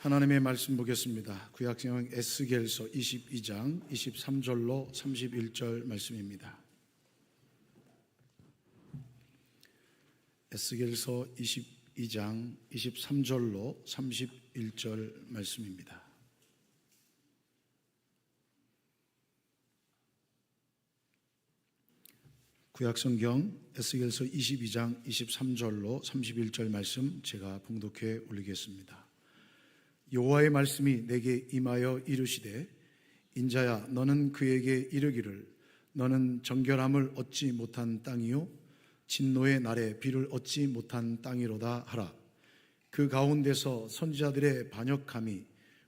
하나님의 말씀 보겠습니다. 구약성경 에스겔서 22장 23절로 31절 말씀입니다. 에스겔서 22장 23절로 31절 말씀입니다. 구약성경 에스겔서 22장 23절로 31절 말씀 제가 봉독해 올리겠습니다. 여호와의 말씀이 내게 임하여 이르시되, 인자야, 너는 그에게 이르기를, 너는 정결함을 얻지 못한 땅이요 진노의 날에 비를 얻지 못한 땅이로다 하라. 그 가운데서 선지자들의 반역함이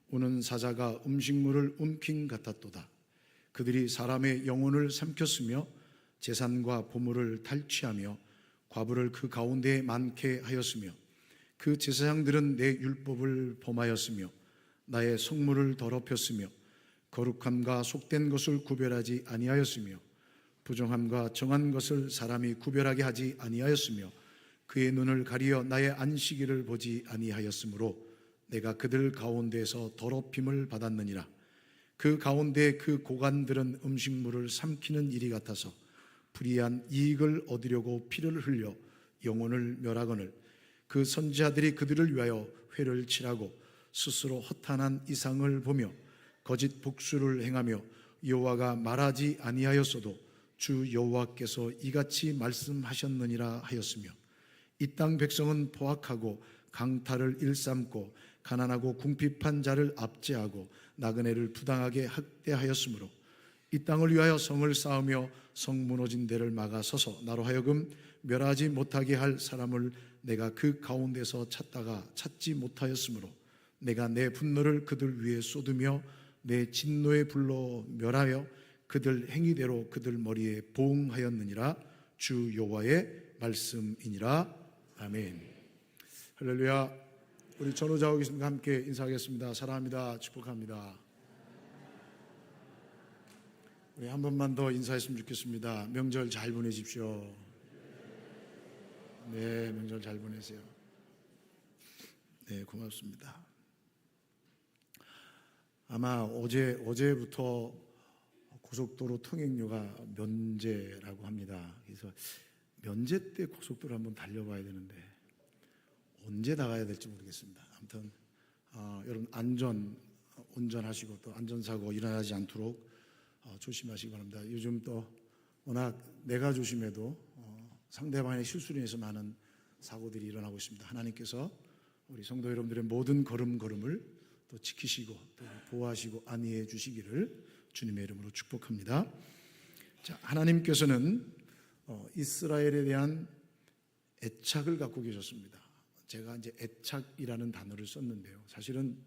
우는 사자가 음식물을 움킨 같았도다. 그들이 사람의 영혼을 삼켰으며 재산과 보물을 탈취하며 과부를 그 가운데에 많게 하였으며, 그 제사장들은 내 율법을 범하였으며 나의 성물을 더럽혔으며 거룩함과 속된 것을 구별하지 아니하였으며 부정함과 정한 것을 사람이 구별하게 하지 아니하였으며 그의 눈을 가리어 나의 안식일을 보지 아니하였으므로 내가 그들 가운데에서 더럽힘을 받았느니라. 그 가운데 그 고관들은 음식물을 삼키는 일이 같아서 불의한 이익을 얻으려고 피를 흘려 영혼을 멸하거늘, 그 선지자들이 그들을 위하여 회를 칠하고 스스로 허탄한 이상을 보며 거짓 복수를 행하며 여호와가 말하지 아니하였어도 주 여호와께서 이같이 말씀하셨느니라 하였으며, 이 땅 백성은 포악하고 강탈을 일삼고 가난하고 궁핍한 자를 압제하고 나그네를 부당하게 학대하였으므로 이 땅을 위하여 성을 쌓으며 성 무너진 데를 막아 서서 나로 하여금 멸하지 못하게 할 사람을 내가 그 가운데서 찾다가 찾지 못하였으므로 내가 내 분노를 그들 위에 쏟으며 내 진노의 불로 멸하여 그들 행위대로 그들 머리에 보응하였느니라. 주 여호와의 말씀이니라. 아멘. 할렐루야. 우리 전우자와 계신과 함께 인사하겠습니다. 사랑합니다. 축복합니다. 우리 한 번만 더 인사했으면 좋겠습니다. 명절 잘 보내십시오. 네, 명절 잘 보내세요. 네, 고맙습니다. 아마 어제부터 고속도로 통행료가 면제라고 합니다. 그래서 면제 때 고속도로 한번 달려봐야 되는데 언제 나가야 될지 모르겠습니다. 아무튼 여러분 운전하시고 또 안전사고 일어나지 않도록 조심하시기 바랍니다. 요즘 또 워낙 내가 조심해도 상대방의 실수로 인해서 많은 사고들이 일어나고 있습니다. 하나님께서 우리 성도 여러분들의 모든 걸음걸음을 또 지키시고 또 보호하시고 안위해 주시기를 주님의 이름으로 축복합니다. 자, 하나님께서는 이스라엘에 대한 애착을 갖고 계셨습니다. 제가 이제 애착이라는 단어를 썼는데요. 사실은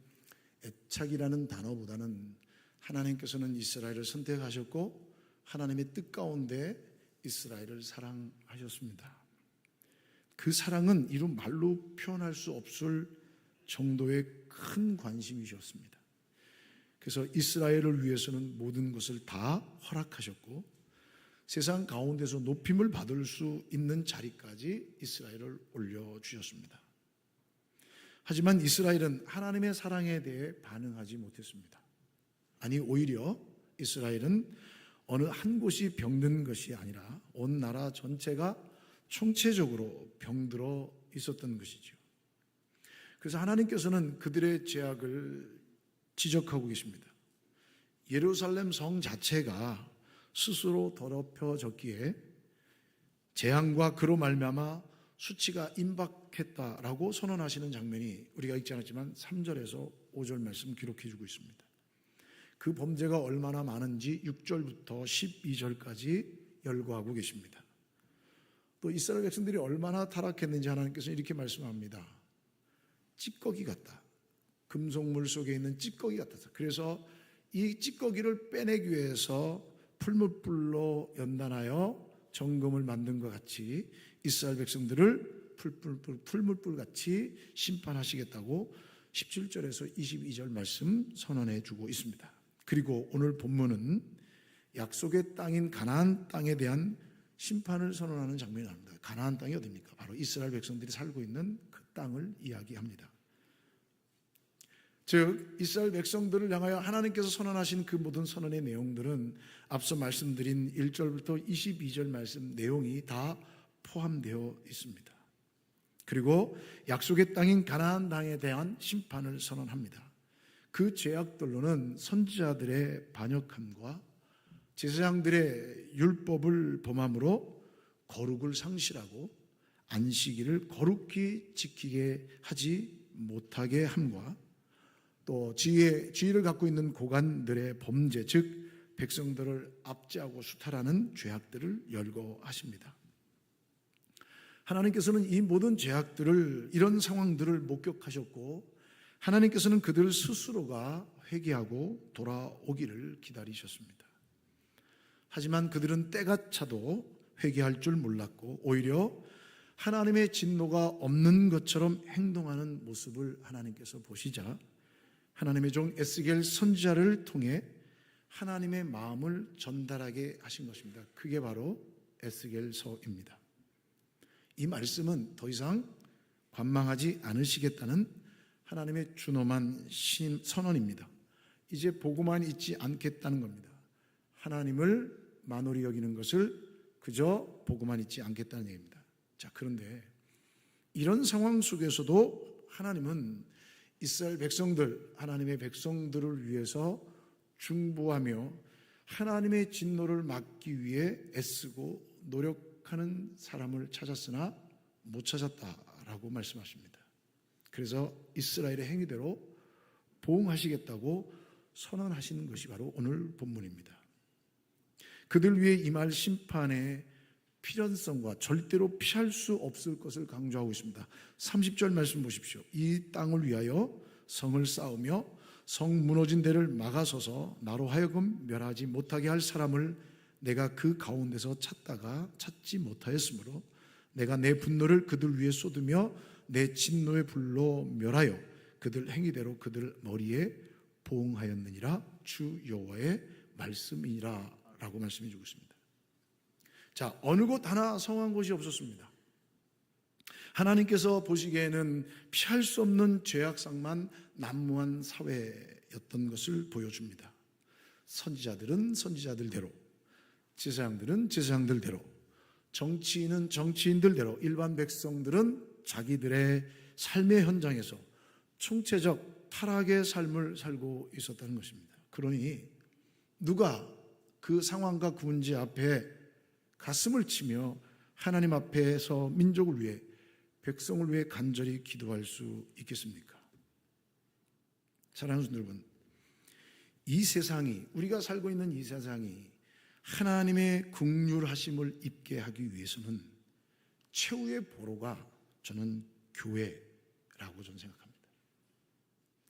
애착이라는 단어보다는 하나님께서는 이스라엘을 선택하셨고 하나님의 뜻 가운데 이스라엘을 사랑하셨습니다. 그 사랑은 이루 말로 표현할 수 없을 정도의 큰 관심이셨습니다. 그래서 이스라엘을 위해서는 모든 것을 다 허락하셨고 세상 가운데서 높임을 받을 수 있는 자리까지 이스라엘을 올려주셨습니다. 하지만 이스라엘은 하나님의 사랑에 대해 반응하지 못했습니다. 아니, 오히려 이스라엘은 어느 한 곳이 병든 것이 아니라 온 나라 전체가 총체적으로 병들어 있었던 것이죠. 그래서 하나님께서는 그들의 죄악을 지적하고 계십니다. 예루살렘 성 자체가 스스로 더럽혀졌기에 재앙과 그로 말미암아 수치가 임박했다라고 선언하시는 장면이 우리가 읽지 않았지만 3절에서 5절 말씀 기록해 주고 있습니다. 그 범죄가 얼마나 많은지 6절부터 12절까지 열거하고 계십니다. 또 이스라엘 백성들이 얼마나 타락했는지 하나님께서는 이렇게 말씀합니다. 찌꺼기 같다. 금속물 속에 있는 찌꺼기 같아서. 그래서 이 찌꺼기를 빼내기 위해서 풀무불로 연단하여 정금을 만든 것 같이 이스라엘 백성들을 풀무불 같이 심판하시겠다고 17절에서 22절 말씀 선언해 주고 있습니다. 그리고 오늘 본문은 약속의 땅인 가나안 땅에 대한 심판을 선언하는 장면이 나옵니다. 가나안 땅이 어디입니까? 바로 이스라엘 백성들이 살고 있는 그 땅을 이야기합니다. 즉 이스라엘 백성들을 향하여 하나님께서 선언하신 그 모든 선언의 내용들은 앞서 말씀드린 1절부터 22절 말씀 내용이 다 포함되어 있습니다. 그리고 약속의 땅인 가나안 땅에 대한 심판을 선언합니다. 그 죄악들로는 선지자들의 반역함과 제사장들의 율법을 범함으로 거룩을 상실하고 안식일을 거룩히 지키게 하지 못하게 함과 또 지위를 갖고 있는 고관들의 범죄, 즉 백성들을 압제하고 수탈하는 죄악들을 열거하십니다. 하나님께서는 이 모든 죄악들을, 이런 상황들을 목격하셨고 하나님께서는 그들 스스로가 회개하고 돌아오기를 기다리셨습니다. 하지만 그들은 때가 차도 회개할 줄 몰랐고 오히려 하나님의 진노가 없는 것처럼 행동하는 모습을 하나님께서 보시자 하나님의 종 에스겔 선지자를 통해 하나님의 마음을 전달하게 하신 것입니다. 그게 바로 에스겔서입니다. 이 말씀은 더 이상 관망하지 않으시겠다는 하나님의 준엄한 선언입니다. 이제 보고만 있지 않겠다는 겁니다. 하나님을 만홀히 여기는 것을 그저 보고만 있지 않겠다는 얘기입니다. 자, 그런데 이런 상황 속에서도 하나님은 이스라엘 백성들, 하나님의 백성들을 위해서 중보하며 하나님의 진노를 막기 위해 애쓰고 노력하는 사람을 찾았으나 못 찾았다라고 말씀하십니다. 그래서 이스라엘의 행위대로 보응하시겠다고 선언하시는 것이 바로 오늘 본문입니다. 그들 위해 임할 심판의 필연성과 절대로 피할 수 없을 것을 강조하고 있습니다. 30절 말씀 보십시오. 이 땅을 위하여 성을 쌓으며 성 무너진 데를 막아서서 나로 하여금 멸하지 못하게 할 사람을 내가 그 가운데서 찾다가 찾지 못하였으므로 내가 내 분노를 그들 위에 쏟으며 내 진노의 불로 멸하여 그들 행위대로 그들 머리에 보응하였느니라. 주 여호와의 말씀이니라 라고 말씀해 주고 있습니다. 자, 어느 곳 하나 성한 곳이 없었습니다. 하나님께서 보시기에는 피할 수 없는 죄악상만 난무한 사회였던 것을 보여줍니다. 선지자들은 선지자들대로, 제사장들은 제사장들대로, 정치인은 정치인들대로, 일반 백성들은 자기들의 삶의 현장에서 총체적 타락의 삶을 살고 있었다는 것입니다. 그러니 누가 그 상황과 그 문제 앞에 가슴을 치며 하나님 앞에서 민족을 위해, 백성을 위해 간절히 기도할 수 있겠습니까? 사랑하는 여러분, 이 세상이, 우리가 살고 있는 이 세상이 하나님의 긍휼하심을 입게 하기 위해서는 최후의 보로가 저는 교회라고 저는 생각합니다.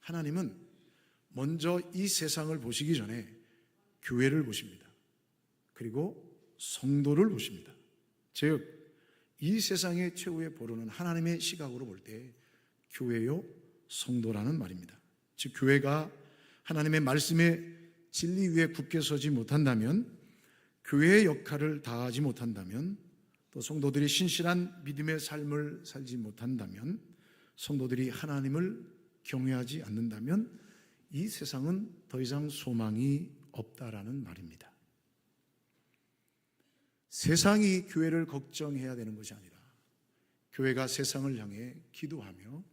하나님은 먼저 이 세상을 보시기 전에 교회를 보십니다. 그리고 성도를 보십니다. 즉 이 세상의 최후의 보루는 하나님의 시각으로 볼 때 교회요 성도라는 말입니다. 즉 교회가 하나님의 말씀의 진리 위에 굳게 서지 못한다면, 교회의 역할을 다하지 못한다면, 또 성도들이 신실한 믿음의 삶을 살지 못한다면, 성도들이 하나님을 경외하지 않는다면 이 세상은 더 이상 소망이 없다라는 말입니다. 세상이 교회를 걱정해야 되는 것이 아니라 교회가 세상을 향해 기도하며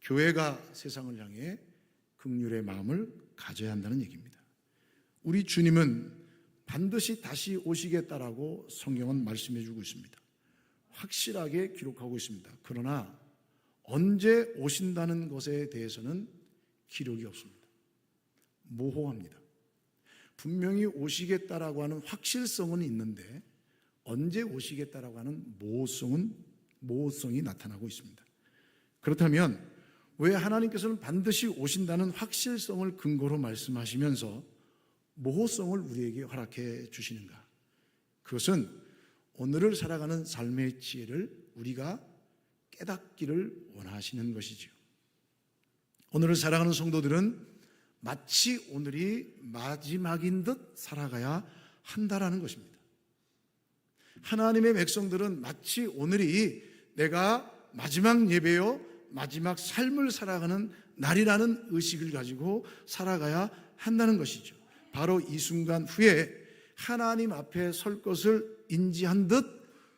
교회가 세상을 향해 긍휼의 마음을 가져야 한다는 얘기입니다. 우리 주님은 반드시 다시 오시겠다라고 성경은 말씀해 주고 있습니다. 확실하게 기록하고 있습니다. 그러나 언제 오신다는 것에 대해서는 기록이 없습니다. 모호합니다. 분명히 오시겠다라고 하는 확실성은 있는데 언제 오시겠다라고 하는 모호성이 나타나고 있습니다. 그렇다면 왜 하나님께서는 반드시 오신다는 확실성을 근거로 말씀하시면서 모호성을 우리에게 허락해 주시는가? 그것은 오늘을 살아가는 삶의 지혜를 우리가 깨닫기를 원하시는 것이지요. 오늘을 살아가는 성도들은 마치 오늘이 마지막인 듯 살아가야 한다라는 것입니다. 하나님의 백성들은 마치 오늘이 내가 마지막 예배요, 마지막 삶을 살아가는 날이라는 의식을 가지고 살아가야 한다는 것이죠. 바로 이 순간 후에 하나님 앞에 설 것을 인지한 듯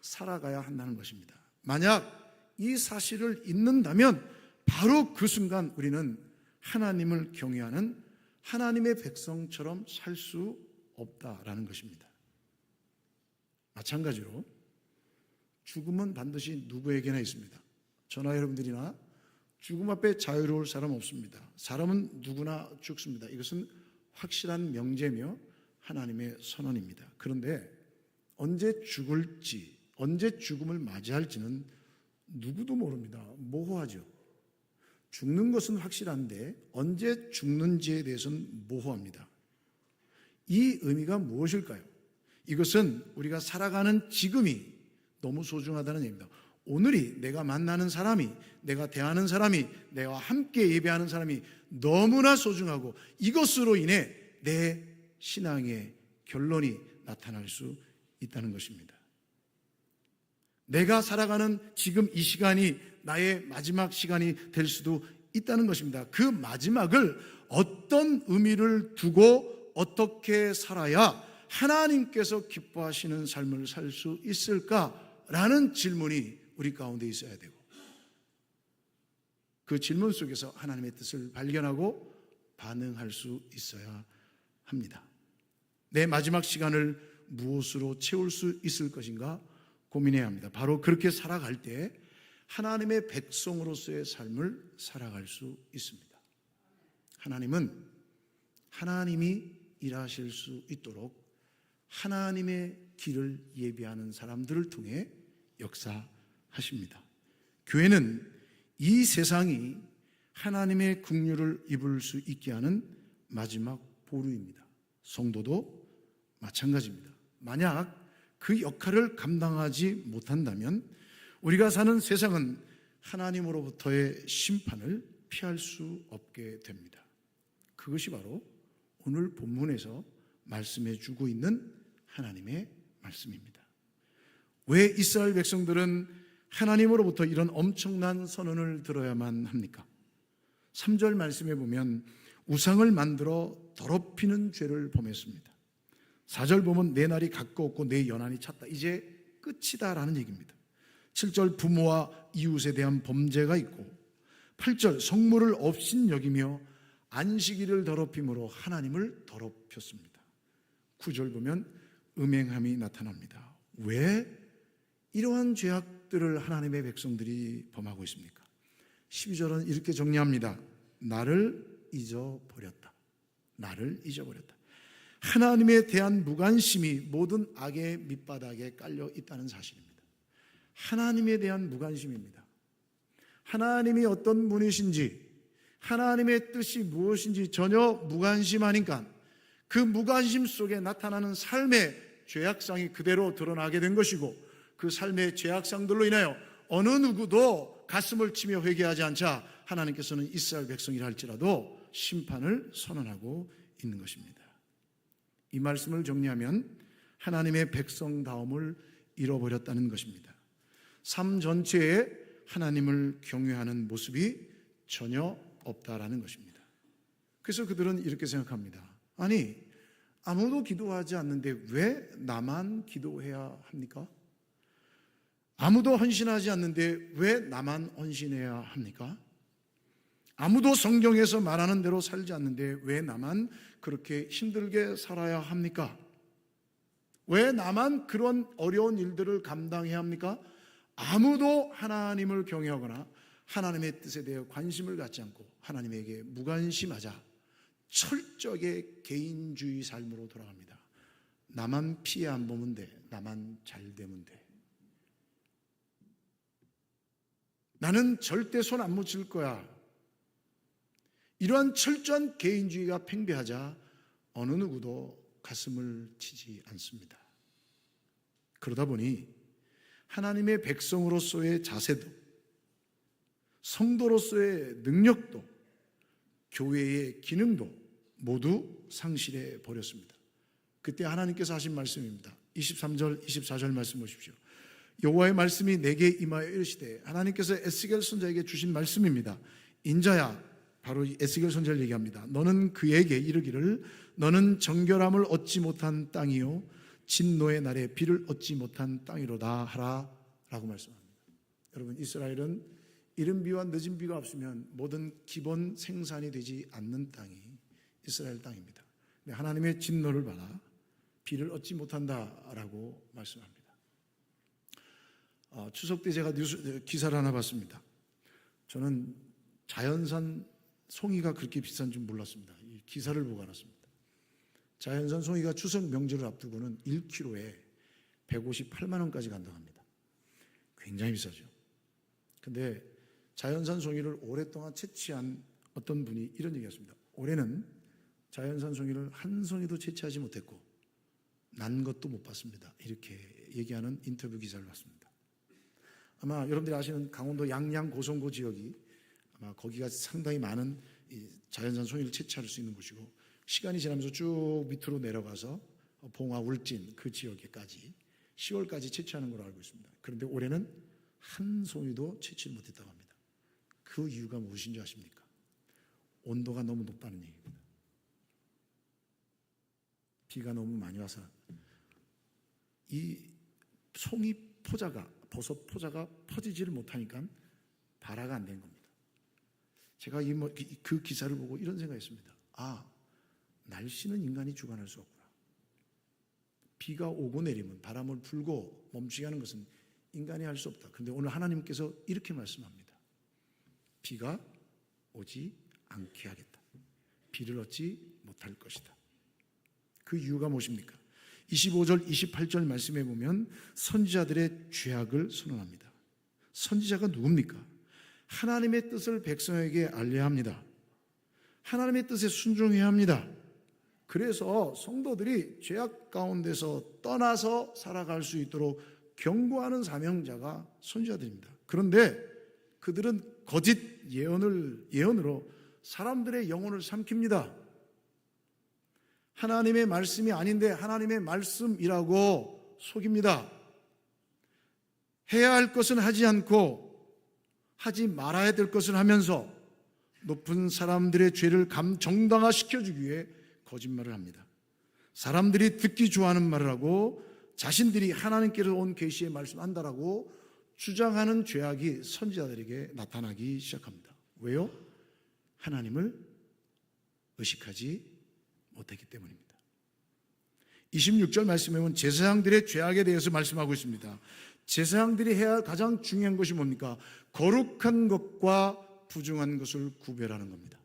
살아가야 한다는 것입니다. 만약 이 사실을 잊는다면 바로 그 순간 우리는 하나님을 경외하는 하나님의 백성처럼 살 수 없다라는 것입니다. 마찬가지로 죽음은 반드시 누구에게나 있습니다. 저나 여러분들이나 죽음 앞에 자유로울 사람 없습니다. 사람은 누구나 죽습니다. 이것은 확실한 명제며 하나님의 선언입니다. 그런데 언제 죽을지, 언제 죽음을 맞이할지는 누구도 모릅니다. 모호하죠. 죽는 것은 확실한데 언제 죽는지에 대해서는 모호합니다. 이 의미가 무엇일까요? 이것은 우리가 살아가는 지금이 너무 소중하다는 얘기입니다. 오늘이 내가 만나는 사람이, 내가 대하는 사람이, 내가 함께 예배하는 사람이 너무나 소중하고 이것으로 인해 내 신앙의 결론이 나타날 수 있다는 것입니다. 내가 살아가는 지금 이 시간이 나의 마지막 시간이 될 수도 있다는 것입니다. 그 마지막을 어떤 의미를 두고 어떻게 살아야 하나님께서 기뻐하시는 삶을 살 수 있을까라는 질문이 우리 가운데 있어야 되고, 그 질문 속에서 하나님의 뜻을 발견하고 반응할 수 있어야 합니다. 내 마지막 시간을 무엇으로 채울 수 있을 것인가 고민해야 합니다. 바로 그렇게 살아갈 때 하나님의 백성으로서의 삶을 살아갈 수 있습니다. 하나님은 하나님이 일하실 수 있도록 하나님의 길을 예비하는 사람들을 통해 역사하십니다. 교회는 이 세상이 하나님의 긍휼을 입을 수 있게 하는 마지막 보루입니다. 성도도 마찬가지입니다. 만약 그 역할을 감당하지 못한다면 우리가 사는 세상은 하나님으로부터의 심판을 피할 수 없게 됩니다. 그것이 바로 오늘 본문에서 말씀해 주고 있는 하나님의 말씀입니다. 왜 이스라엘 백성들은 하나님으로부터 이런 엄청난 선언을 들어야만 합니까? 3절 말씀에 보면 우상을 만들어 더럽히는 죄를 범했습니다. 4절 보면 내 날이 가까웠고 내 연한이 찼다. 이제 끝이다라는 얘기입니다. 7절 부모와 이웃에 대한 범죄가 있고, 8절 성물을 업신여기며 안식일을 더럽힘으로 하나님을 더럽혔습니다. 9절 보면 음행함이 나타납니다. 왜 이러한 죄악들을 하나님의 백성들이 범하고 있습니까? 12절은 이렇게 정리합니다. 나를 잊어버렸다. 나를 잊어버렸다. 하나님에 대한 무관심이 모든 악의 밑바닥에 깔려 있다는 사실입니다. 하나님에 대한 무관심입니다. 하나님이 어떤 분이신지, 하나님의 뜻이 무엇인지 전혀 무관심하니까 그 무관심 속에 나타나는 삶의 죄악상이 그대로 드러나게 된 것이고, 그 삶의 죄악상들로 인하여 어느 누구도 가슴을 치며 회개하지 않자 하나님께서는 이스라엘 백성이라 할지라도 심판을 선언하고 있는 것입니다. 이 말씀을 정리하면 하나님의 백성다움을 잃어버렸다는 것입니다. 삶 전체에 하나님을 경외하는 모습이 전혀 없다라는 것입니다. 그래서 그들은 이렇게 생각합니다. 아니, 아무도 기도하지 않는데 왜 나만 기도해야 합니까? 아무도 헌신하지 않는데 왜 나만 헌신해야 합니까? 아무도 성경에서 말하는 대로 살지 않는데 왜 나만 그렇게 힘들게 살아야 합니까? 왜 나만 그런 어려운 일들을 감당해야 합니까? 아무도 하나님을 경외하거나 하나님의 뜻에 대해 관심을 갖지 않고 하나님에게 무관심하자 철저하게 개인주의 삶으로 돌아갑니다. 나만 피해 안 보면 돼. 나만 잘 되면 돼. 나는 절대 손 안 묻힐 거야. 이러한 철저한 개인주의가 팽배하자 어느 누구도 가슴을 치지 않습니다. 그러다 보니 하나님의 백성으로서의 자세도, 성도로서의 능력도, 교회의 기능도 모두 상실해 버렸습니다. 그때 하나님께서 하신 말씀입니다. 23절, 24절 말씀 보십시오. 여호와의 말씀이 내게 임하여 이르시되, 하나님께서 에스겔 선지자에게 주신 말씀입니다. 인자야, 바로 에스겔 선지자를 얘기합니다. 너는 그에게 이르기를 너는 정결함을 얻지 못한 땅이요 진노의 날에 비를 얻지 못한 땅이로다 하라 라고 말씀합니다. 여러분, 이스라엘은 이른 비와 늦은 비가 없으면 모든 기본 생산이 되지 않는 땅이 이스라엘 땅입니다. 하나님의 진노를 받아 비를 얻지 못한다라고 말씀합니다. 추석 때 제가 기사를 하나 봤습니다. 저는 자연산 송이가 그렇게 비싼 줄 몰랐습니다. 이 기사를 보고 알았습니다. 자연산 송이가 추석 명절을 앞두고는 1kg에 158만 원까지 간다고 합니다. 굉장히 비싸죠. 근데 자연산 송이를 오랫동안 채취한 어떤 분이 이런 얘기했습니다. 올해는 자연산 송이를 한 송이도 채취하지 못했고 난 것도 못 봤습니다. 이렇게 얘기하는 인터뷰 기사를 봤습니다. 아마 여러분들이 아시는 강원도 양양 고성고 지역이 아마 거기가 상당히 많은 자연산 송이를 채취할 수 있는 곳이고, 시간이 지나면서 쭉 밑으로 내려가서 봉화, 울진 그 지역에까지 10월까지 채취하는 걸로 알고 있습니다. 그런데 올해는 한 송이도 채취를 못했다고 합니다. 그 이유가 무엇인지 아십니까? 온도가 너무 높다는 얘기입니다. 비가 너무 많이 와서 이 송이 포자가, 버섯 포자가 퍼지지를 못하니까 발화가 안 된 겁니다. 제가 그 기사를 보고 이런 생각했습니다. 날씨는 인간이 주관할 수 없구나. 비가 오고 내리면, 바람을 불고 멈추게 하는 것은 인간이 할 수 없다. 그런데 오늘 하나님께서 이렇게 말씀합니다. 비가 오지 않게 하겠다. 비를 얻지 못할 것이다. 그 이유가 무엇입니까? 25절, 28절 말씀에 보면 선지자들의 죄악을 선언합니다. 선지자가 누굽니까? 하나님의 뜻을 백성에게 알려야 합니다. 하나님의 뜻에 순종해야 합니다. 그래서 성도들이 죄악 가운데서 떠나서 살아갈 수 있도록 경고하는 사명자가 선지자들입니다. 그런데 그들은 거짓 예언으로 사람들의 영혼을 삼킵니다. 하나님의 말씀이 아닌데 하나님의 말씀이라고 속입니다. 해야 할 것은 하지 않고 하지 말아야 될 것을 하면서 높은 사람들의 죄를 정당화시켜주기 위해 거짓말을 합니다. 사람들이 듣기 좋아하는 말을 하고 자신들이 하나님께로 온 계시의 말씀을 한다라고 주장하는 죄악이 선지자들에게 나타나기 시작합니다. 왜요? 하나님을 의식하지 못했기 때문입니다. 26절 말씀에 보면 제사장들의 죄악에 대해서 말씀하고 있습니다. 제사장들이 해야 할 가장 중요한 것이 뭡니까? 거룩한 것과 부정한 것을 구별하는 겁니다.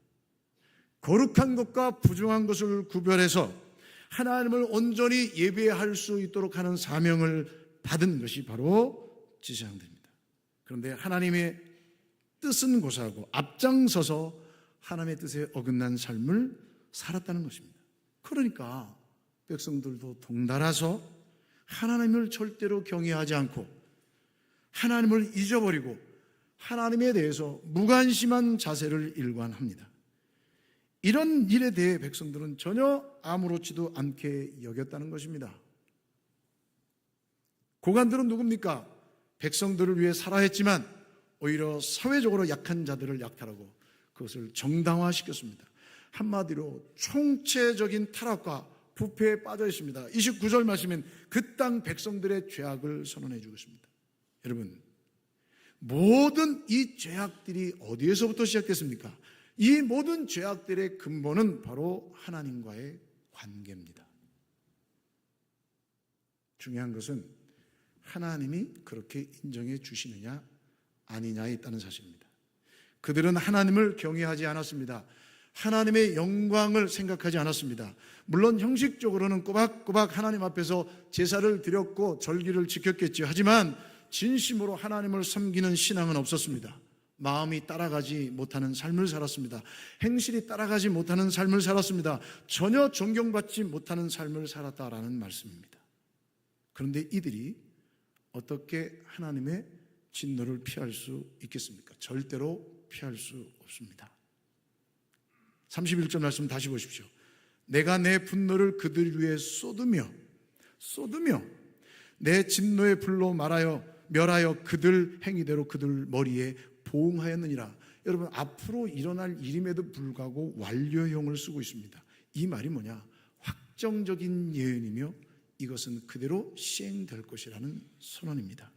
거룩한 것과 부정한 것을 구별해서 하나님을 온전히 예배할 수 있도록 하는 사명을 받은 것이 바로 제사장들입니다. 그런데 하나님의 뜻은 고사하고 앞장서서 하나님의 뜻에 어긋난 삶을 살았다는 것입니다. 그러니까 백성들도 동달아서 하나님을 절대로 경외하지 않고 하나님을 잊어버리고 하나님에 대해서 무관심한 자세를 일관합니다. 이런 일에 대해 백성들은 전혀 아무렇지도 않게 여겼다는 것입니다. 고관들은 누굽니까? 백성들을 위해 살아야 했지만 오히려 사회적으로 약한 자들을 약탈하고 그것을 정당화시켰습니다. 한마디로 총체적인 타락과 부패에 빠져 있습니다. 29절 말씀엔 그 땅 백성들의 죄악을 선언해 주고 있습니다. 여러분, 모든 이 죄악들이 어디에서부터 시작됐습니까? 이 모든 죄악들의 근본은 바로 하나님과의 관계입니다. 중요한 것은 하나님이 그렇게 인정해 주시느냐 아니냐에 있다는 사실입니다. 그들은 하나님을 경외하지 않았습니다. 하나님의 영광을 생각하지 않았습니다. 물론 형식적으로는 꼬박꼬박 하나님 앞에서 제사를 드렸고 절기를 지켰겠죠. 하지만 진심으로 하나님을 섬기는 신앙은 없었습니다. 마음이 따라가지 못하는 삶을 살았습니다. 행실이 따라가지 못하는 삶을 살았습니다. 전혀 존경받지 못하는 삶을 살았다라는 말씀입니다. 그런데 이들이 어떻게 하나님의 진노를 피할 수 있겠습니까? 절대로 피할 수 없습니다. 31절 말씀 다시 보십시오. 내가 내 분노를 그들 위에 쏟으며 내 진노의 불로 멸하여 그들 행위대로 그들 머리에 보응하였느니라. 여러분, 앞으로 일어날 일임에도 불구하고 완료형을 쓰고 있습니다. 이 말이 뭐냐? 확정적인 예언이며 이것은 그대로 시행될 것이라는 선언입니다.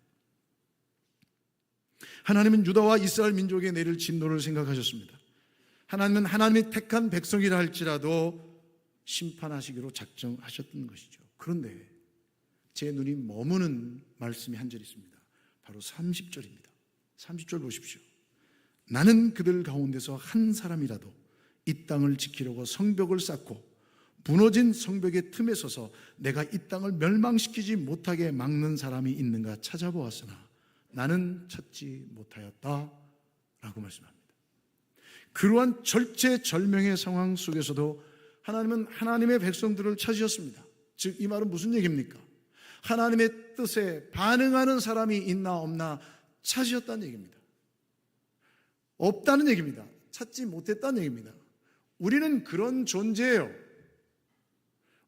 하나님은 유다와 이스라엘 민족에 내릴 진노를 생각하셨습니다. 하나님은 하나님이 택한 백성이라 할지라도 심판하시기로 작정하셨던 것이죠. 그런데 제 눈이 머무는 말씀이 한 절 있습니다. 바로 30절입니다. 30절 보십시오. 나는 그들 가운데서 한 사람이라도 이 땅을 지키려고 성벽을 쌓고 무너진 성벽의 틈에 서서 내가 이 땅을 멸망시키지 못하게 막는 사람이 있는가 찾아보았으나 나는 찾지 못하였다 라고 말씀합니다. 그러한 절체절명의 상황 속에서도 하나님은 하나님의 백성들을 찾으셨습니다. 즉 이 말은 무슨 얘기입니까? 하나님의 뜻에 반응하는 사람이 있나 없나 찾으셨다는 얘기입니다. 없다는 얘기입니다. 찾지 못했다는 얘기입니다. 우리는 그런 존재예요.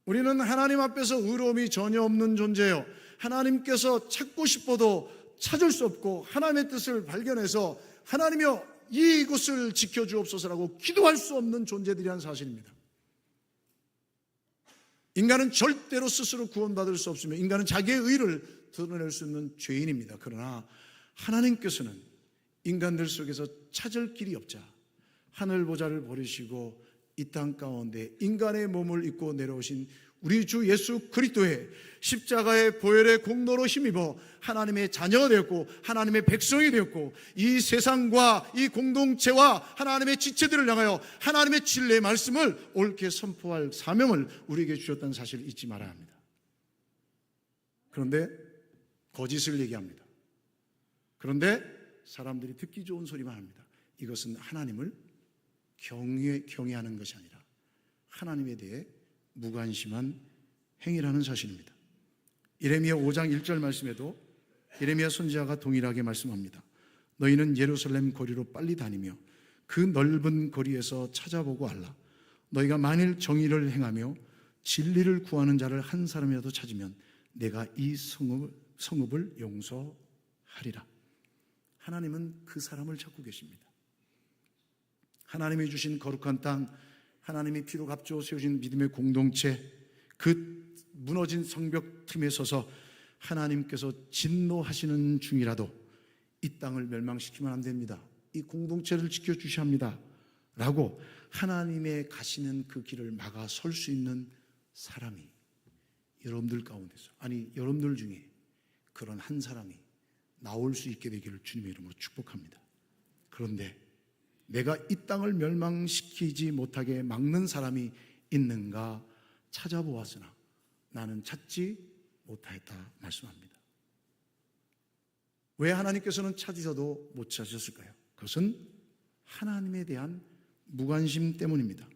우리는 하나님 앞에서 의로움이 전혀 없는 존재예요. 하나님께서 찾고 싶어도 찾을 수 없고 하나님의 뜻을 발견해서 하나님이여 이곳을 지켜주옵소서라고 기도할 수 없는 존재들이라는 사실입니다. 인간은 절대로 스스로 구원받을 수 없으며 인간은 자기의 의를 드러낼 수 있는 죄인입니다. 그러나 하나님께서는 인간들 속에서 찾을 길이 없자 하늘 보좌를 버리시고 이 땅 가운데 인간의 몸을 입고 내려오신 우리 주 예수 그리스도의 십자가의 보혈의 공로로 힘입어 하나님의 자녀가 되었고 하나님의 백성이 되었고 이 세상과 이 공동체와 하나님의 지체들을 향하여 하나님의 진리의 말씀을 옳게 선포할 사명을 우리에게 주셨다는 사실을 잊지 말아야 합니다. 그런데 거짓을 얘기합니다. 그런데 사람들이 듣기 좋은 소리만 합니다. 이것은 하나님을 경외하는 것이 아니라 하나님에 대해 무관심한 행위라는 사실입니다. 예레미야 5장 1절 말씀에도 예레미야 선지자가 동일하게 말씀합니다. 너희는 예루살렘 거리로 빨리 다니며 그 넓은 거리에서 찾아보고 알라. 너희가 만일 정의를 행하며 진리를 구하는 자를 한 사람이라도 찾으면 내가 이 성읍을 용서하리라. 하나님은 그 사람을 찾고 계십니다. 하나님이 주신 거룩한 땅, 하나님이 피로 값주어 세우신 믿음의 공동체, 그 무너진 성벽 틈에 서서 하나님께서 진노하시는 중이라도 이 땅을 멸망시키면 안 됩니다. 이 공동체를 지켜주셔야 합니다 라고 하나님의 가시는 그 길을 막아 설 수 있는 사람이 여러분들 가운데서, 아니 여러분들 중에 그런 한 사람이 나올 수 있게 되기를 주님의 이름으로 축복합니다. 그런데 내가 이 땅을 멸망시키지 못하게 막는 사람이 있는가 찾아보았으나 나는 찾지 못하였다 말씀합니다. 왜 하나님께서는 찾으셔도 못 찾으셨을까요? 그것은 하나님에 대한 무관심 때문입니다.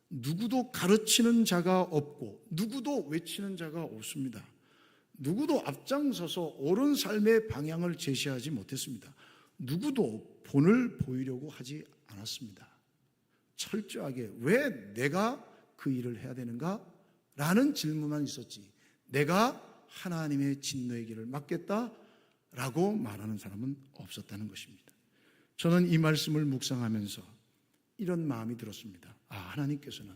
누구도 가르치는 자가 없고 누구도 외치는 자가 없습니다. 누구도 앞장서서 옳은 삶의 방향을 제시하지 못했습니다. 누구도 본을 보이려고 하지 않았습니다. 철저하게 왜 내가 그 일을 해야 되는가? 라는 질문만 있었지 내가 하나님의 진노의 길을 막겠다라고 말하는 사람은 없었다는 것입니다. 저는 이 말씀을 묵상하면서 이런 마음이 들었습니다. 하나님께서는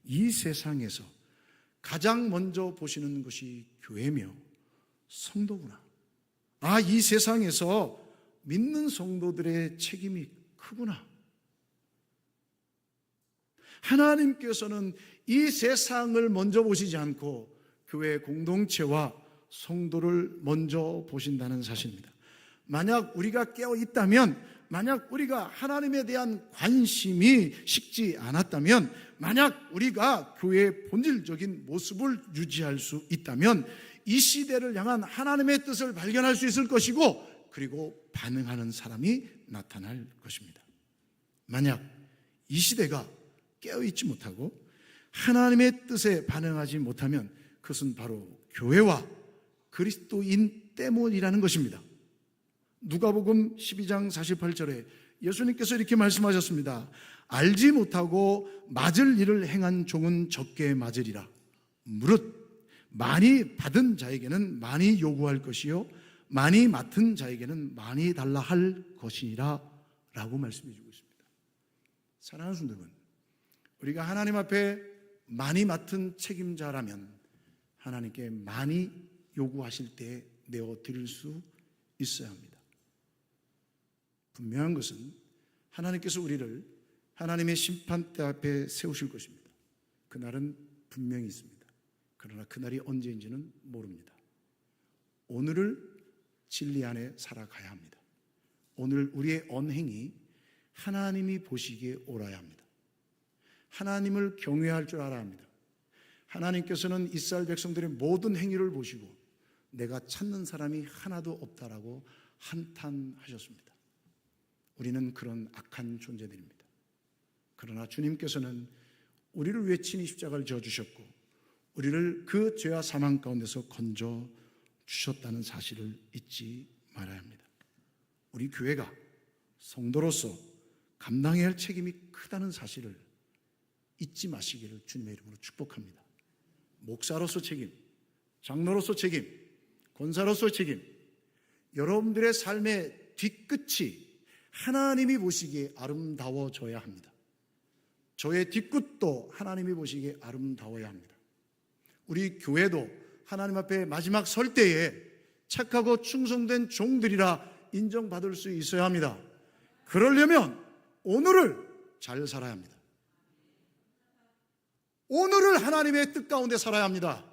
이 세상에서 가장 먼저 보시는 것이 교회며 성도구나. 이 세상에서 믿는 성도들의 책임이 크구나. 하나님께서는 이 세상을 먼저 보시지 않고 교회 공동체와 성도를 먼저 보신다는 사실입니다. 만약 우리가 깨어 있다면, 만약 우리가 하나님에 대한 관심이 식지 않았다면, 만약 우리가 교회의 본질적인 모습을 유지할 수 있다면 이 시대를 향한 하나님의 뜻을 발견할 수 있을 것이고 그리고 반응하는 사람이 나타날 것입니다. 만약 이 시대가 깨어있지 못하고 하나님의 뜻에 반응하지 못하면 그것은 바로 교회와 그리스도인 때문이라는 것입니다. 누가복음 12장 48절에 예수님께서 이렇게 말씀하셨습니다. 알지 못하고 맞을 일을 행한 종은 적게 맞으리라. 무릇 많이 받은 자에게는 많이 요구할 것이요 많이 맡은 자에게는 많이 달라 할 것이라 라고 말씀해 주고 있습니다. 사랑하는 성도분, 우리가 하나님 앞에 많이 맡은 책임자라면 하나님께 많이 요구하실 때 내어 드릴 수 있어야 합니다. 분명한 것은 하나님께서 우리를 하나님의 심판대 앞에 세우실 것입니다. 그날은 분명히 있습니다. 그러나 그날이 언제인지는 모릅니다. 오늘을 진리 안에 살아가야 합니다. 오늘 우리의 언행이 하나님이 보시기에 옳아야 합니다. 하나님을 경외할 줄 알아야 합니다. 하나님께서는 이스라엘 백성들의 모든 행위를 보시고 내가 찾는 사람이 하나도 없다라고 한탄하셨습니다. 우리는 그런 악한 존재들입니다. 그러나 주님께서는 우리를 위해 친히 십자가를 져주셨고 우리를 그 죄와 사망 가운데서 건져 주셨다는 사실을 잊지 말아야 합니다. 우리 교회가 성도로서 감당해야 할 책임이 크다는 사실을 잊지 마시기를 주님의 이름으로 축복합니다. 목사로서 책임, 장로로서 책임, 권사로서 책임, 여러분들의 삶의 뒤끝이 하나님이 보시기에 아름다워져야 합니다. 저의 뒤끝도 하나님이 보시기에 아름다워야 합니다. 우리 교회도 하나님 앞에 마지막 설 때에 착하고 충성된 종들이라 인정받을 수 있어야 합니다. 그러려면 오늘을 잘 살아야 합니다. 오늘을 하나님의 뜻 가운데 살아야 합니다.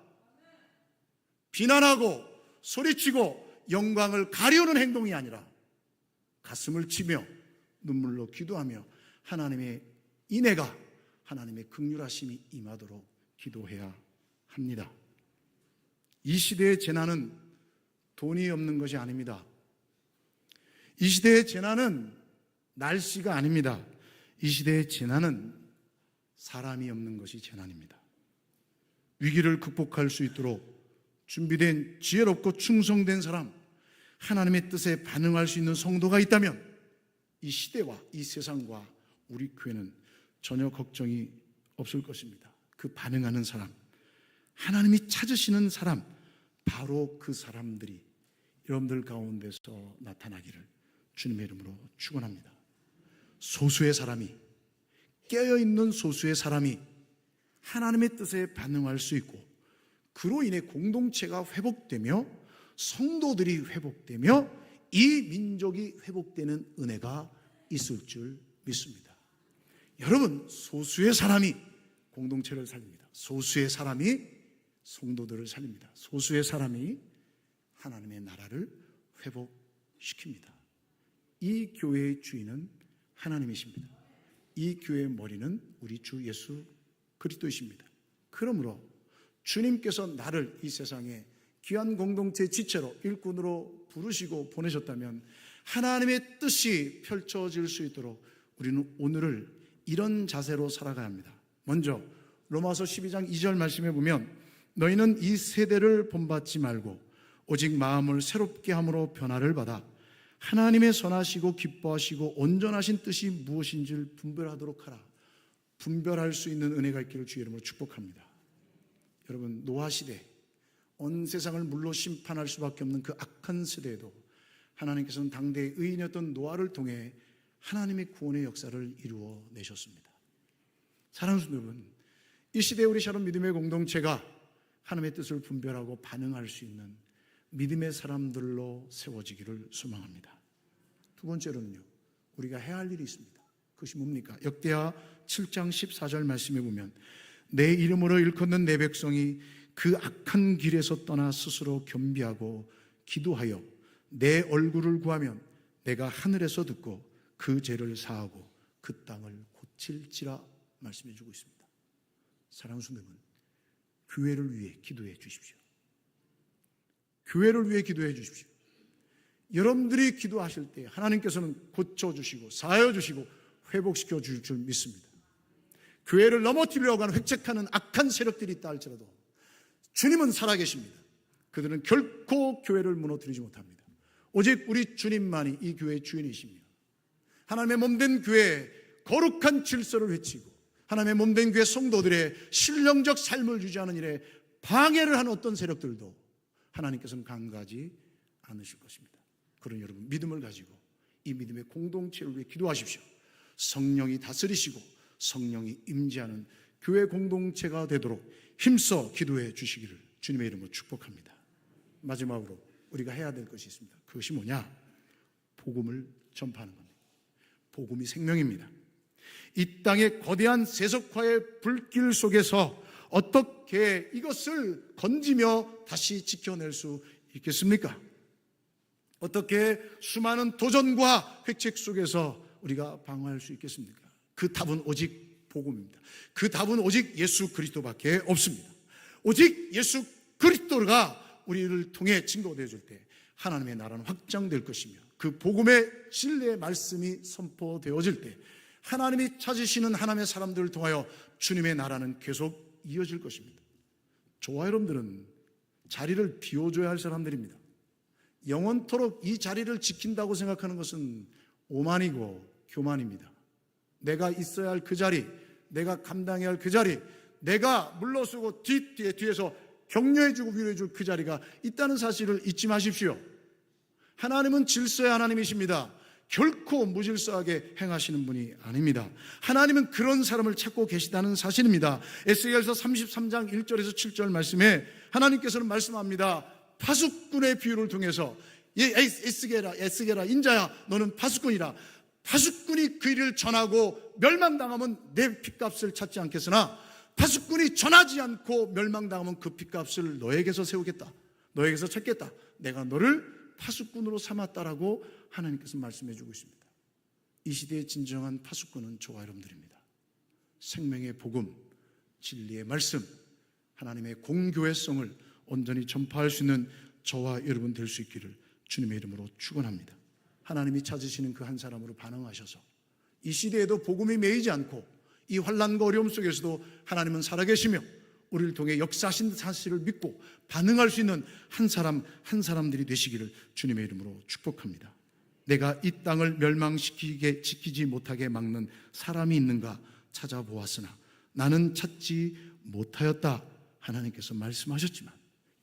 비난하고 소리치고 영광을 가려는 행동이 아니라 가슴을 치며 눈물로 기도하며 하나님의 인애가, 하나님의 긍휼하심이 임하도록 기도해야 합니다. 이 시대의 재난은 돈이 없는 것이 아닙니다. 이 시대의 재난은 날씨가 아닙니다. 이 시대의 재난은 사람이 없는 것이 재난입니다. 위기를 극복할 수 있도록 준비된 지혜롭고 충성된 사람, 하나님의 뜻에 반응할 수 있는 성도가 있다면 이 시대와 이 세상과 우리 교회는 전혀 걱정이 없을 것입니다. 그 반응하는 사람, 하나님이 찾으시는 사람, 바로 그 사람들이 여러분들 가운데서 나타나기를 주님의 이름으로 축원합니다. 소수의 사람이, 깨어있는 소수의 사람이 하나님의 뜻에 반응할 수 있고 그로 인해 공동체가 회복되며 성도들이 회복되며 이 민족이 회복되는 은혜가 있을 줄 믿습니다. 여러분, 소수의 사람이 공동체를 살립니다. 소수의 사람이 성도들을 살립니다. 소수의 사람이 하나님의 나라를 회복시킵니다. 이 교회의 주인은 하나님이십니다. 이 교회의 머리는 우리 주 예수 그리스도이십니다. 그러므로 주님께서 나를 이 세상에 귀한 공동체의 지체로 일꾼으로 부르시고 보내셨다면 하나님의 뜻이 펼쳐질 수 있도록 우리는 오늘을 이런 자세로 살아가야 합니다. 먼저 로마서 12장 2절 말씀에 보면 너희는 이 세대를 본받지 말고 오직 마음을 새롭게 함으로 변화를 받아 하나님의 선하시고 기뻐하시고 온전하신 뜻이 무엇인지를 분별하도록 하라. 분별할 수 있는 은혜가 있기를 주의 이름으로 축복합니다. 여러분, 노아시대, 온 세상을 물로 심판할 수밖에 없는 그 악한 세대에도 하나님께서는 당대의 의인이었던 노아를 통해 하나님의 구원의 역사를 이루어 내셨습니다. 사랑하는 여러분, 이 시대에 우리 샬롬 믿음의 공동체가 하나님의 뜻을 분별하고 반응할 수 있는 믿음의 사람들로 세워지기를 소망합니다. 두 번째로는요, 우리가 해야 할 일이 있습니다. 그것이 뭡니까? 역대하 7장 14절 말씀에 보면 내 이름으로 일컫는 내 백성이 그 악한 길에서 떠나 스스로 겸비하고 기도하여 내 얼굴을 구하면 내가 하늘에서 듣고 그 죄를 사하고 그 땅을 고칠지라 말씀해 주고 있습니다. 사랑하는 성도분, 교회를 위해 기도해 주십시오. 교회를 위해 기도해 주십시오. 여러분들이 기도하실 때 하나님께서는 고쳐주시고 사하여주시고 회복시켜 주실 줄 믿습니다. 교회를 넘어뜨리려고 하는 획책하는 악한 세력들이 있다 할지라도 주님은 살아계십니다. 그들은 결코 교회를 무너뜨리지 못합니다. 오직 우리 주님만이 이 교회의 주인이십니다. 하나님의 몸된 교회에 거룩한 질서를 외치고 하나님의 몸된 교회 성도들의 신령적 삶을 유지하는 일에 방해를 하는 어떤 세력들도 하나님께서는 간과하지 않으실 것입니다. 그러니 여러분, 믿음을 가지고 이 믿음의 공동체를 위해 기도하십시오. 성령이 다스리시고 성령이 임재하는 교회 공동체가 되도록 힘써 기도해 주시기를 주님의 이름으로 축복합니다. 마지막으로 우리가 해야 될 것이 있습니다. 그것이 뭐냐? 복음을 전파하는 겁니다. 복음이 생명입니다. 이 땅의 거대한 세속화의 불길 속에서 어떻게 이것을 건지며 다시 지켜낼 수 있겠습니까? 어떻게 수많은 도전과 획책 속에서 우리가 방어할 수 있겠습니까? 그 답은 오직 복음입니다. 그 답은 오직 예수 그리스도밖에 없습니다. 오직 예수 그리스도가 우리를 통해 증거되어 줄 때 하나님의 나라는 확장될 것이며 그 복음의 진리의 말씀이 선포되어질 때 하나님이 찾으시는 하나님의 사람들을 통하여 주님의 나라는 계속 이어질 것입니다. 저와 여러분들은 자리를 비워줘야 할 사람들입니다. 영원토록 이 자리를 지킨다고 생각하는 것은 오만이고 교만입니다. 내가 있어야 할 그 자리, 내가 감당해야 할 그 자리, 내가 물러서고 뒤에서 격려해주고 위로해줄 그 자리가 있다는 사실을 잊지 마십시오. 하나님은 질서의 하나님이십니다. 결코 무질서하게 행하시는 분이 아닙니다. 하나님은 그런 사람을 찾고 계시다는 사실입니다. 에스겔서 33장 1절에서 7절 말씀에 하나님께서는 말씀합니다. 파수꾼의 비유를 통해서 에스겔아 인자야 너는 파수꾼이라. 파수꾼이 그 일을 전하고 멸망당하면 내 핏값을 찾지 않겠으나 파수꾼이 전하지 않고 멸망당하면 그 핏값을 너에게서 세우겠다. 너에게서 찾겠다. 내가 너를 파수꾼으로 삼았다라고 하나님께서 말씀해 주고 있습니다. 이 시대의 진정한 파수꾼은 저와 여러분들입니다. 생명의 복음, 진리의 말씀, 하나님의 공교회성을 온전히 전파할 수 있는 저와 여러분 될 수 있기를 주님의 이름으로 축원합니다. 하나님이 찾으시는 그 한 사람으로 반응하셔서 이 시대에도 복음이 매이지 않고 이 환난과 어려움 속에서도 하나님은 살아계시며 우리를 통해 역사하신 사실을 믿고 반응할 수 있는 한 사람들이 되시기를 주님의 이름으로 축복합니다. 내가 이 땅을 지키지 못하게 막는 사람이 있는가 찾아보았으나 나는 찾지 못하였다. 하나님께서 말씀하셨지만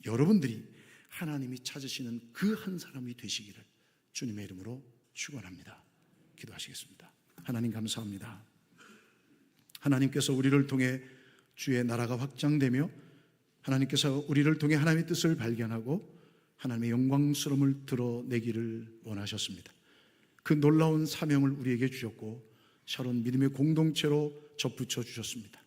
여러분들이 하나님이 찾으시는 그 한 사람이 되시기를 주님의 이름으로 축원합니다. 기도하시겠습니다. 하나님 감사합니다. 하나님께서 우리를 통해 주의 나라가 확장되며 하나님께서 우리를 통해 하나님의 뜻을 발견하고 하나님의 영광스러움을 드러내기를 원하셨습니다. 그 놀라운 사명을 우리에게 주셨고 샤론 믿음의 공동체로 접붙여 주셨습니다.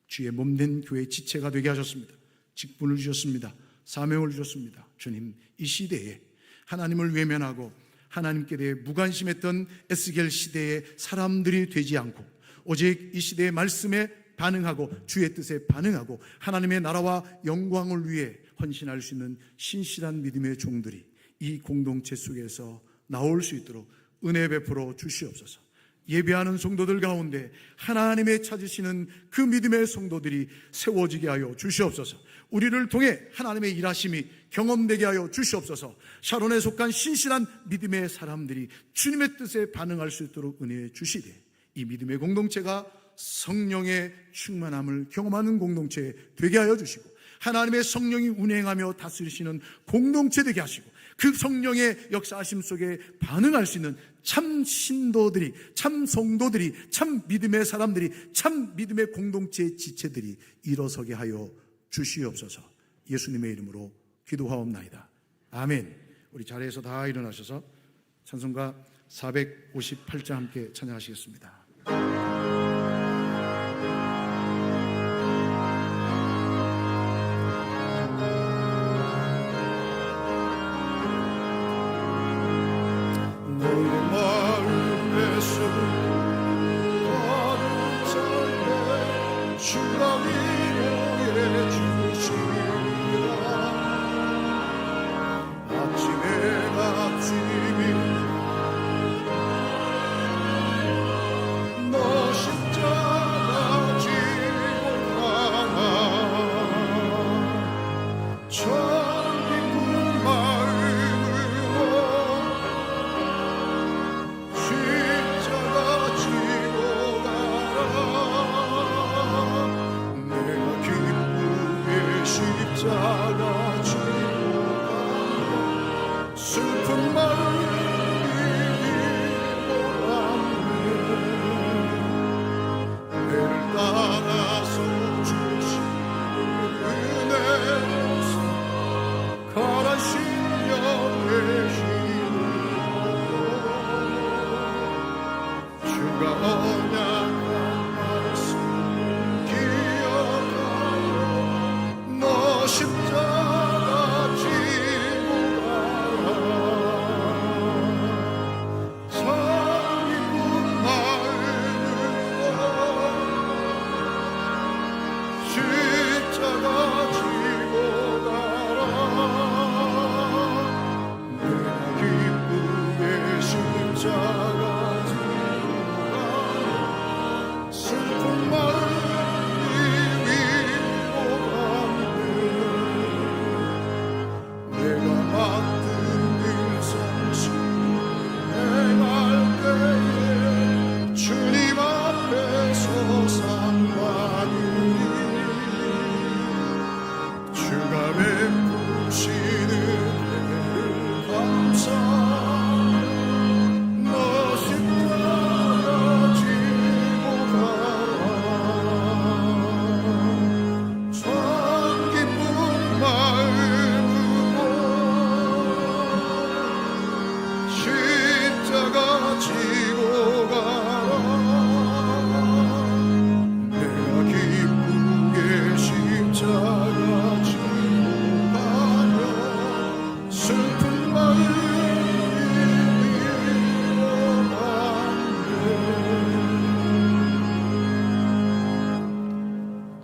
주의 몸된 교회의 지체가 되게 하셨습니다. 직분을 주셨습니다. 사명을 주셨습니다. 주님, 이 시대에 하나님을 외면하고 하나님께 대해 무관심했던 에스겔 시대의 사람들이 되지 않고 오직 이 시대의 말씀에 반응하고 주의 뜻에 반응하고 하나님의 나라와 영광을 위해 헌신할 수 있는 신실한 믿음의 종들이 이 공동체 속에서 나올 수 있도록 은혜 베풀어 주시옵소서. 예배하는 성도들 가운데 하나님의 찾으시는 그 믿음의 성도들이 세워지게 하여 주시옵소서. 우리를 통해 하나님의 일하심이 경험되게 하여 주시옵소서. 샤론에 속한 신실한 믿음의 사람들이 주님의 뜻에 반응할 수 있도록 은혜해 주시되 이 믿음의 공동체가 성령의 충만함을 경험하는 공동체 되게 하여 주시고 하나님의 성령이 운행하며 다스리시는 공동체 되게 하시고 그 성령의 역사하심 속에 반응할 수 있는 참 신도들이, 참 성도들이, 참 믿음의 사람들이, 참 믿음의 공동체 지체들이 일어서게 하여 주시옵소서. 예수님의 이름으로 기도하옵나이다. 아멘. 우리 자리에서 다 일어나셔서 찬송가 458장 함께 찬양하시겠습니다.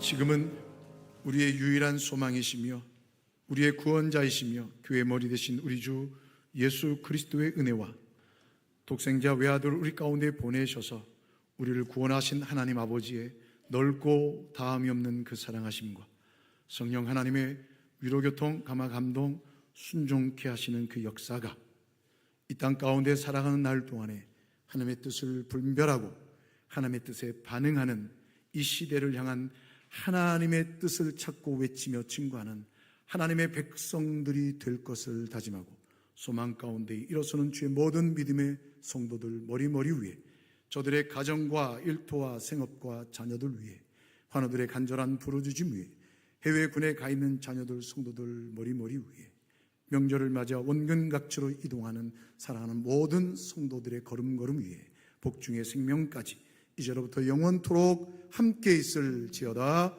지금은 우리의 유일한 소망이시며 우리의 구원자이시며 교회 머리 되신 우리 주 예수 그리스도의 은혜와 독생자 외아들 우리 가운데 보내셔서 우리를 구원하신 하나님 아버지의 넓고 다함이 없는 그 사랑하심과 성령 하나님의 위로교통 감화 감동 순종케 하시는 그 역사가 이 땅 가운데 살아가는 날 동안에 하나님의 뜻을 분별하고 하나님의 뜻에 반응하는 이 시대를 향한 하나님의 뜻을 찾고 외치며 증거하는 하나님의 백성들이 될 것을 다짐하고 소망 가운데 일어서는 주의 모든 믿음의 성도들 머리 위에 저들의 가정과 일터와 생업과 자녀들 위에 환우들의 간절한 부르짖음 위에 해외 군에 가 있는 자녀들 성도들 머리 위에 명절을 맞아 원근각지로 이동하는 사랑하는 모든 성도들의 걸음걸음 위에 복중의 생명까지 이제로부터 영원토록 함께 있을지어다.